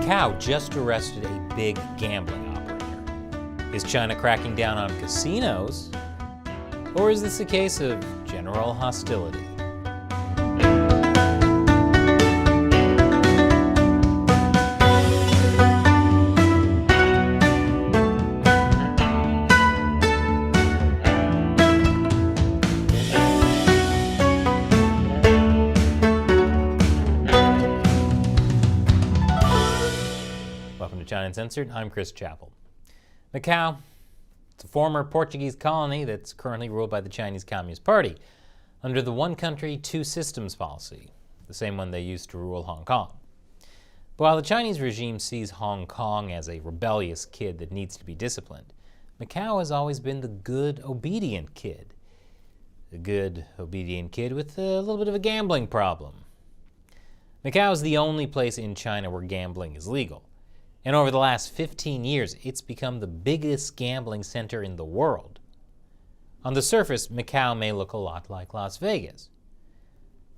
Macau just arrested a big gambling operator. Is China cracking down on casinos? Or is this a case of general hostility? Welcome to China Uncensored. I'm Chris Chappell. Macau, it's a former Portuguese colony that's currently ruled by the Chinese Communist Party under the one country, two systems policy, the same one they used to rule Hong Kong. But while the Chinese regime sees Hong Kong as a rebellious kid that needs to be disciplined, Macau has always been the good, obedient kid. The good, obedient kid with a little bit of a gambling problem. Macau is the only place in China where gambling is legal. And over the last 15 years, it's become the biggest gambling center in the world. On the surface, Macau may look a lot like Las Vegas,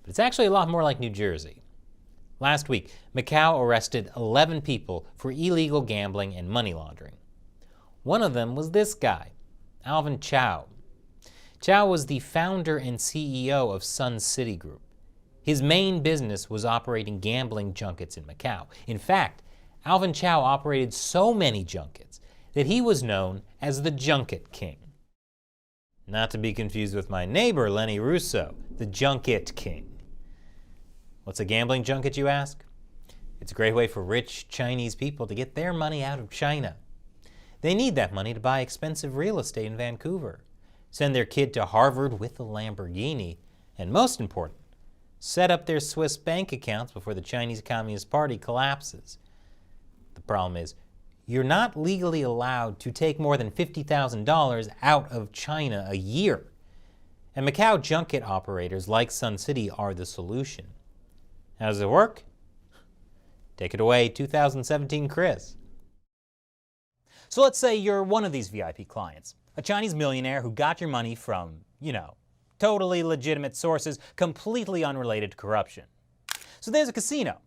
but it's actually a lot more like New Jersey. Last week, Macau arrested 11 people for illegal gambling and money laundering. One of them was this guy, Alvin Chau. Chau was the founder and CEO of Sun City Group. His main business was operating gambling junkets in Macau. In fact, Alvin Chau operated so many junkets that he was known as the Junket King. Not to be confused with my neighbor, Lenny Russo, the Junket King. What's a gambling junket, you ask? It's a great way for rich Chinese people to get their money out of China. They need that money to buy expensive real estate in Vancouver, send their kid to Harvard with a Lamborghini, and most important, set up their Swiss bank accounts before the Chinese Communist Party collapses. The problem is, you're not legally allowed to take more than $50,000 out of China a year. And Macau junket operators like Sun City are the solution. How does it work? Take it away, 2017 Chris. So let's say you're one of these VIP clients, a Chinese millionaire who got your money from, totally legitimate sources, completely unrelated to corruption. So there's a casino,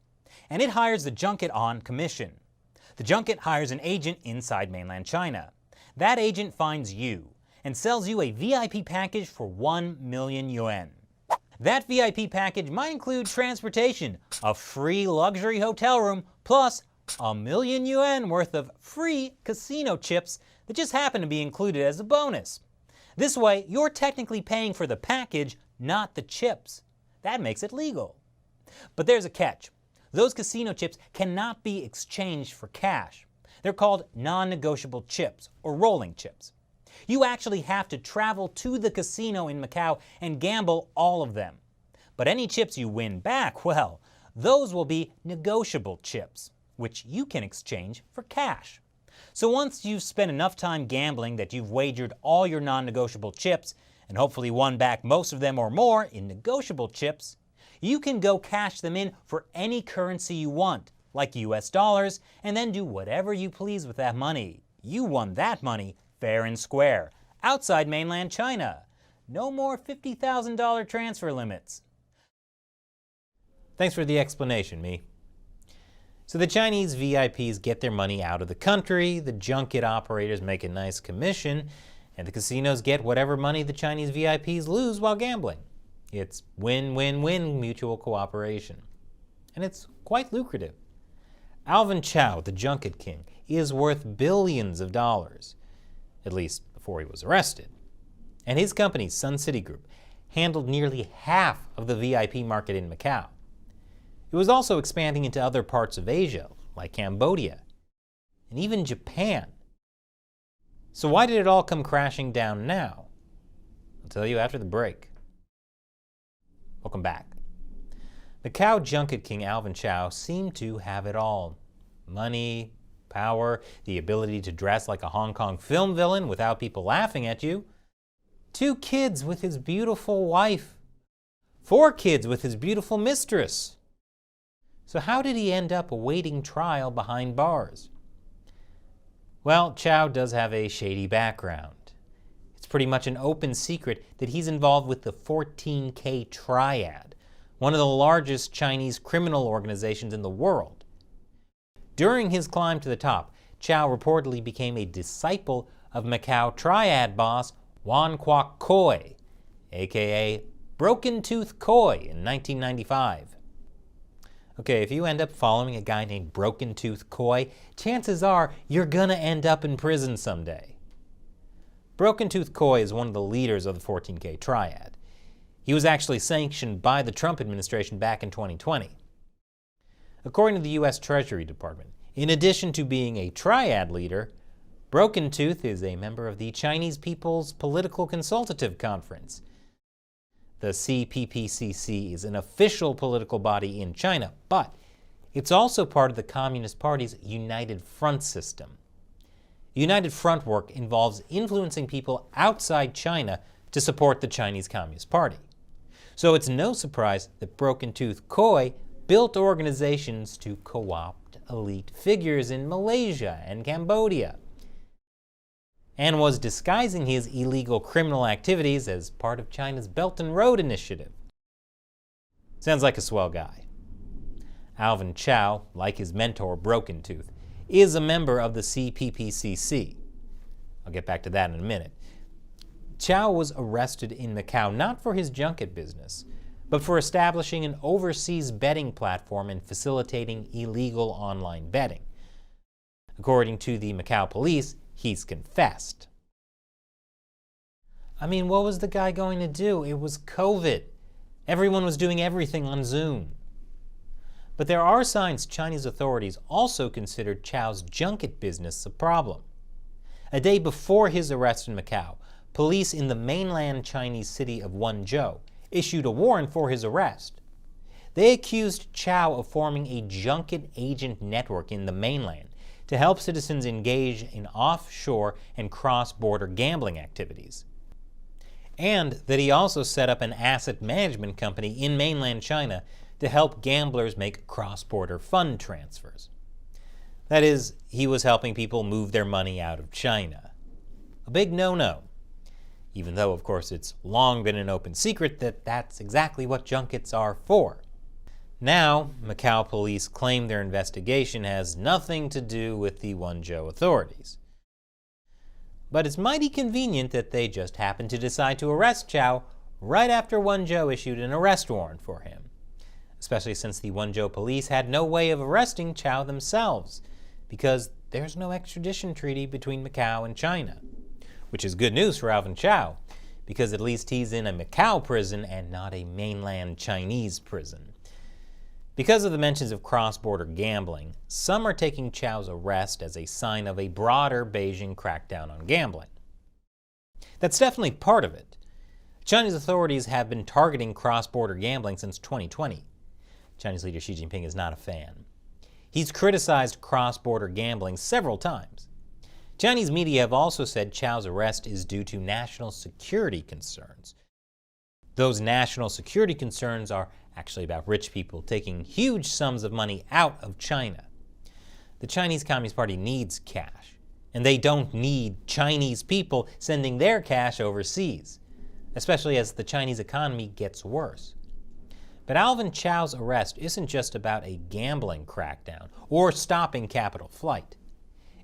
and it hires the junket on commission. The junket hires an agent inside mainland China. That agent finds you and sells you a VIP package for 1 million yuan. That VIP package might include transportation, a free luxury hotel room, plus 1 million yuan worth of free casino chips that just happen to be included as a bonus. This way, you're technically paying for the package, not the chips. That makes it legal. But there's a catch. Those casino chips cannot be exchanged for cash. They're called non-negotiable chips, or rolling chips. You actually have to travel to the casino in Macau and gamble all of them. But any chips you win back, well, those will be negotiable chips, which you can exchange for cash. So once you've spent enough time gambling that you've wagered all your non-negotiable chips, and hopefully won back most of them or more in negotiable chips, you can go cash them in for any currency you want, like US dollars, and then do whatever you please with that money. You won that money fair and square, outside mainland China. No more $50,000 transfer limits. Thanks for the explanation, Mi. So the Chinese VIPs get their money out of the country, the junket operators make a nice commission, and the casinos get whatever money the Chinese VIPs lose while gambling. It's win-win-win mutual cooperation. And it's quite lucrative. Alvin Chau, the Junket King, is worth billions of dollars, at least before he was arrested. And his company, Sun City Group, handled nearly half of the VIP market in Macau. It was also expanding into other parts of Asia, like Cambodia, and even Japan. So why did it all come crashing down now? I'll tell you after the break. Welcome back. Macau Junket King Alvin Chau seemed to have it all. Money, power, the ability to dress like a Hong Kong film villain without people laughing at you. 2 kids with his beautiful wife. 4 kids with his beautiful mistress. So how did he end up awaiting trial behind bars? Well, Chau does have a shady background. It's pretty much an open secret that he's involved with the 14K Triad, one of the largest Chinese criminal organizations in the world. During his climb to the top, Chau reportedly became a disciple of Macau triad boss Wan Kwok Koi, aka Broken Tooth Koi, in 1995. Okay, if you end up following a guy named Broken Tooth Koi, chances are you're gonna end up in prison someday. Broken Tooth Koi is one of the leaders of the 14K triad. He was actually sanctioned by the Trump administration back in 2020. According to the U.S. Treasury Department, in addition to being a triad leader, Broken Tooth is a member of the Chinese People's Political Consultative Conference. The CPPCC is an official political body in China, but it's also part of the Communist Party's United Front system. United Front work involves influencing people outside China to support the Chinese Communist Party. So it's no surprise that Broken Tooth Koi built organizations to co-opt elite figures in Malaysia and Cambodia, and was disguising his illegal criminal activities as part of China's Belt and Road Initiative. Sounds like a swell guy. Alvin Chau, like his mentor Broken Tooth, is a member of the CPPCC. I'll get back to that in a minute. Chau was arrested in Macau not for his junket business, but for establishing an overseas betting platform and facilitating illegal online betting. According to the Macau police, he's confessed. I mean, what was the guy going to do? It was COVID. Everyone was doing everything on Zoom. But there are signs Chinese authorities also considered Chau's junket business a problem. A day before his arrest in Macau, police in the mainland Chinese city of Wenzhou issued a warrant for his arrest. They accused Chau of forming a junket agent network in the mainland to help citizens engage in offshore and cross-border gambling activities, and that he also set up an asset management company in mainland China to help gamblers make cross-border fund transfers. That is, he was helping people move their money out of China. A big no-no, even though, of course, it's long been an open secret that that's exactly what junkets are for. Now, Macau police claim their investigation has nothing to do with the Wenzhou authorities. But it's mighty convenient that they just happened to decide to arrest Chau right after Wenzhou issued an arrest warrant for him, especially since the Wenzhou police had no way of arresting Chau themselves, because there's no extradition treaty between Macau and China, which is good news for Alvin Chau, because at least he's in a Macau prison and not a mainland Chinese prison. Because of the mentions of cross-border gambling, some are taking Chau's arrest as a sign of a broader Beijing crackdown on gambling. That's definitely part of it. Chinese authorities have been targeting cross-border gambling since 2020. Chinese leader Xi Jinping is not a fan. He's criticized cross-border gambling several times. Chinese media have also said Chau's arrest is due to national security concerns. Those national security concerns are actually about rich people taking huge sums of money out of China. The Chinese Communist Party needs cash, and they don't need Chinese people sending their cash overseas, especially as the Chinese economy gets worse. But Alvin Chau's arrest isn't just about a gambling crackdown or stopping capital flight.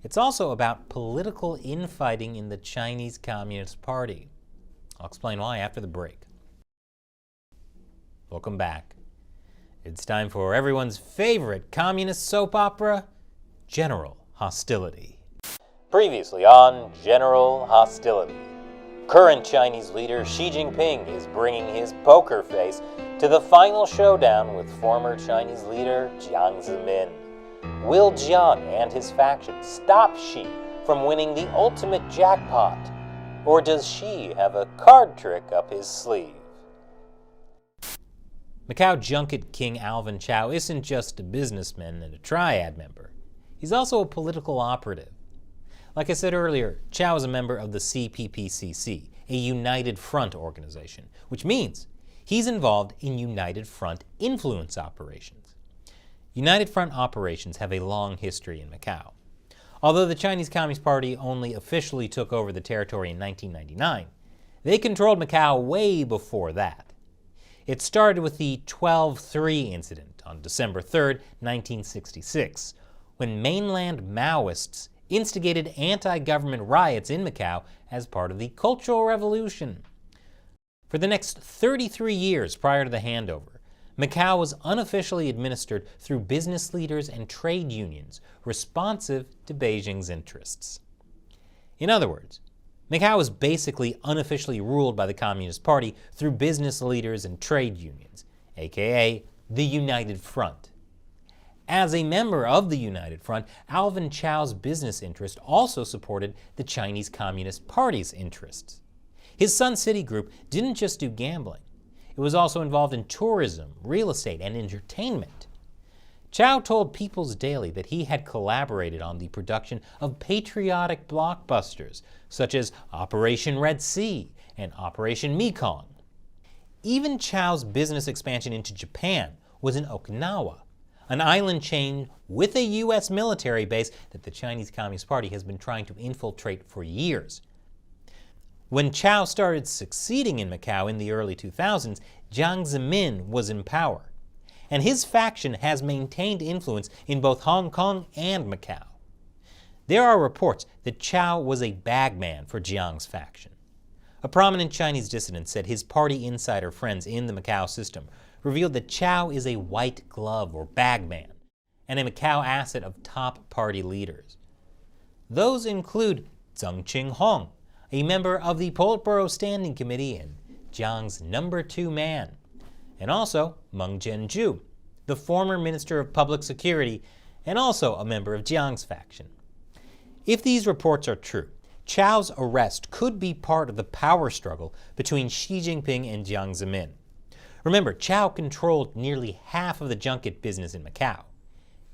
It's also about political infighting in the Chinese Communist Party. I'll explain why after the break. Welcome back. It's time for everyone's favorite communist soap opera, General Hostility. Previously on General Hostility, current Chinese leader Xi Jinping is bringing his poker face to the final showdown with former Chinese leader Jiang Zemin. Will Jiang and his faction stop Xi from winning the ultimate jackpot? Or does Xi have a card trick up his sleeve? Macau junket king Alvin Chau isn't just a businessman and a triad member. He's also a political operative. Like I said earlier, Chau is a member of the CPPCC, a United Front organization, which means he's involved in United Front influence operations. United Front operations have a long history in Macau. Although the Chinese Communist Party only officially took over the territory in 1999, they controlled Macau way before that. It started with the 12-3 incident on December 3, 1966, when mainland Maoists instigated anti-government riots in Macau as part of the Cultural Revolution. For the next 33 years prior to the handover, Macau was unofficially administered through business leaders and trade unions responsive to Beijing's interests. In other words, Macau was basically unofficially ruled by the Communist Party through business leaders and trade unions, aka the United Front. As a member of the United Front, Alvin Chau's business interest also supported the Chinese Communist Party's interests. His Sun City Group didn't just do gambling. It was also involved in tourism, real estate, and entertainment. Chau told People's Daily that he had collaborated on the production of patriotic blockbusters such as Operation Red Sea and Operation Mekong. Even Chau's business expansion into Japan was in Okinawa, an island chain with a U.S. military base that the Chinese Communist Party has been trying to infiltrate for years. When Chau started succeeding in Macau in the early 2000s, Jiang Zemin was in power, and his faction has maintained influence in both Hong Kong and Macau. There are reports that Chau was a bagman for Jiang's faction. A prominent Chinese dissident said his party insider friends in the Macau system revealed that Chau is a white glove or bagman and a Macau asset of top party leaders. Those include Zheng Qinghong, a member of the Politburo Standing Committee and Jiang's number 2 man, and also Meng Jianzhu, the former Minister of Public Security and also a member of Jiang's faction. If these reports are true, Chau's arrest could be part of the power struggle between Xi Jinping and Jiang Zemin. Remember, Chau controlled nearly half of the junket business in Macau.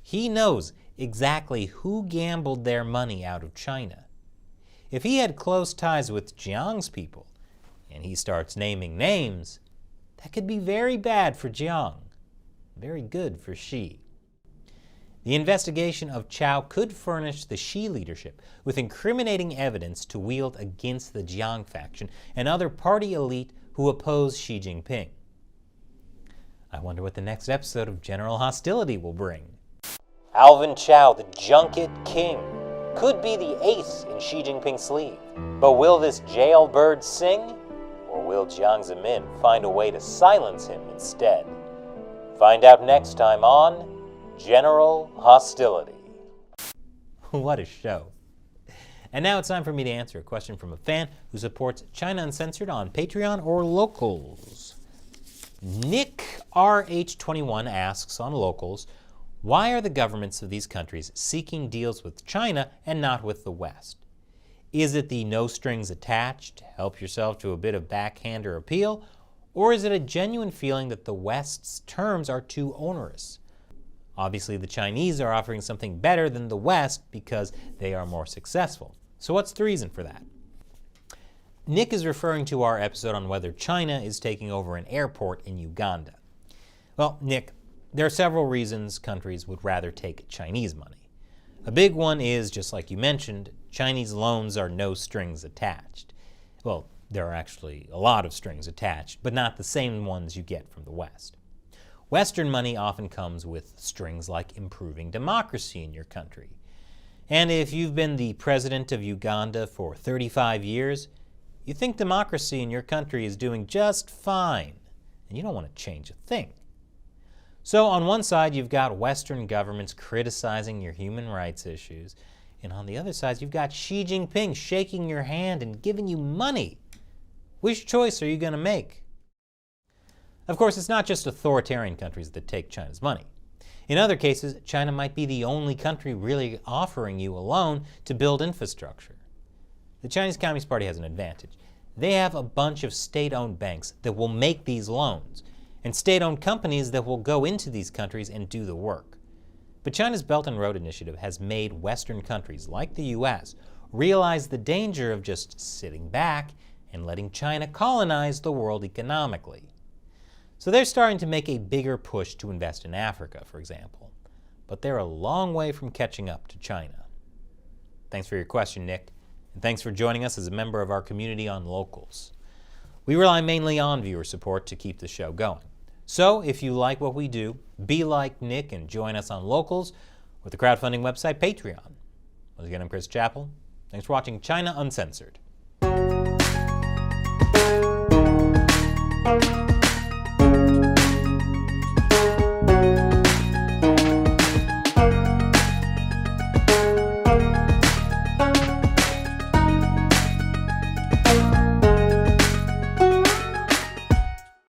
He knows exactly who gambled their money out of China. If he had close ties with Jiang's people, and he starts naming names, that could be very bad for Jiang, very good for Xi. The investigation of Chau could furnish the Xi leadership with incriminating evidence to wield against the Jiang faction and other party elite who oppose Xi Jinping. I wonder what the next episode of General Hostility will bring. Alvin Chau, the junket king, could be the ace in Xi Jinping's sleeve. But will this jailbird sing? Or will Jiang Zemin find a way to silence him instead? Find out next time on General Hostility. What a show. And now it's time for me to answer a question from a fan who supports China Uncensored on Patreon or Locals. Nick RH21 asks on Locals, why are the governments of these countries seeking deals with China and not with the West? Is it the no strings attached, help yourself to a bit of backhander appeal, or is it a genuine feeling that the West's terms are too onerous? Obviously, the Chinese are offering something better than the West because they are more successful. So what's the reason for that? Nick is referring to our episode on whether China is taking over an airport in Uganda. Well, Nick, there are several reasons countries would rather take Chinese money. A big one is, just like you mentioned, Chinese loans are no strings attached. Well, there are actually a lot of strings attached, but not the same ones you get from the West. Western money often comes with strings like improving democracy in your country. And if you've been the president of Uganda for 35 years, you think democracy in your country is doing just fine, and you don't want to change a thing. So on one side, you've got Western governments criticizing your human rights issues, and on the other side, you've got Xi Jinping shaking your hand and giving you money. Which choice are you going to make? Of course, it's not just authoritarian countries that take China's money. In other cases, China might be the only country really offering you a loan to build infrastructure. The Chinese Communist Party has an advantage. They have a bunch of state-owned banks that will make these loans, and state-owned companies that will go into these countries and do the work. But China's Belt and Road Initiative has made Western countries, like the US, realize the danger of just sitting back and letting China colonize the world economically. So they're starting to make a bigger push to invest in Africa, for example. But they're a long way from catching up to China. Thanks for your question, Nick, and thanks for joining us as a member of our community on Locals. We rely mainly on viewer support to keep the show going. So if you like what we do, be like Nick and join us on Locals, with the crowdfunding website Patreon. Once again, I'm Chris Chappell. Thanks for watching China Uncensored.